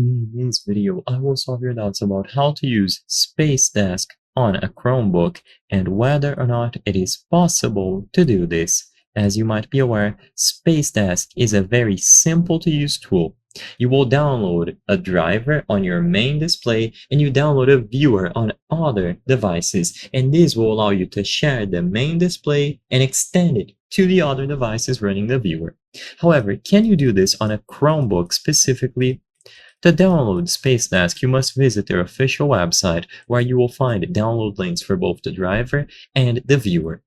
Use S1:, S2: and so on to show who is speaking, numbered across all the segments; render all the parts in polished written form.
S1: In this video, I will solve your doubts about how to use Spacedesk on a Chromebook and whether or not it is possible to do this. As you might be aware, Spacedesk is a very simple to use tool. You will download a driver on your main display and you download a viewer on other devices, and this will allow you to share the main display and extend it to the other devices running the viewer. However, can you do this on a Chromebook specifically? To download Spacedesk, you must visit their official website, where you will find download links for both the driver and the viewer.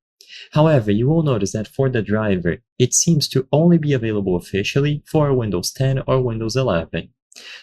S1: However, you will notice that for the driver, it seems to only be available officially for Windows 10 or Windows 11.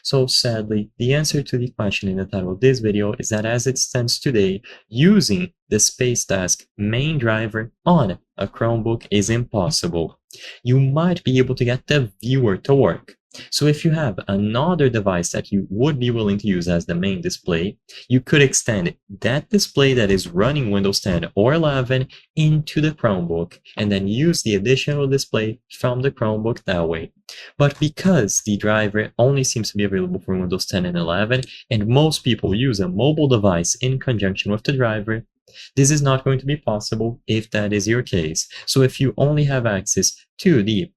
S1: So sadly, the answer to the question in the title of this video is that as it stands today, using the Spacedesk main driver on a Chromebook is impossible. You might be able to get the viewer to work. So if you have another device that you would be willing to use as the main display, you could extend that display that is running Windows 10 or 11 into the Chromebook and then use the additional display from the Chromebook that way. But because the driver only seems to be available for Windows 10 and 11, and most people use a mobile device in conjunction with the driver, this is not going to be possible if that is your case. So if you only have access to the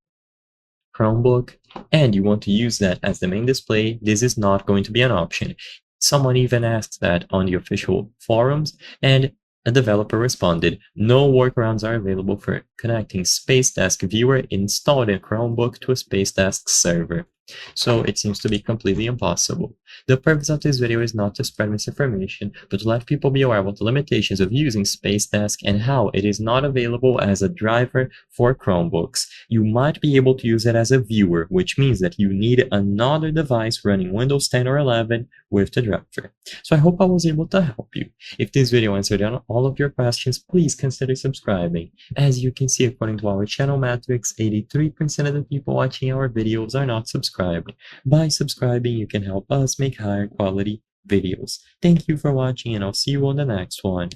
S1: Chromebook and you want to use that as the main display, this is not going to be an option. Someone even asked that on the official forums, and a developer responded, no workarounds are available for connecting Spacedesk viewer installed in Chromebook to a Spacedesk server. So it seems to be completely impossible. The purpose of this video is not to spread misinformation, but to let people be aware about the limitations of using Spacedesk and how it is not available as a driver for Chromebooks. You might be able to use it as a viewer, which means that you need another device running Windows 10 or 11 with the driver. So I hope I was able to help you. If this video answered all of your questions, please consider subscribing. As you can see, according to our channel metrics, 83% of the people watching our videos are not subscribed. By subscribing, you can help us make higher quality videos. Thank you for watching, and I'll see you on the next one.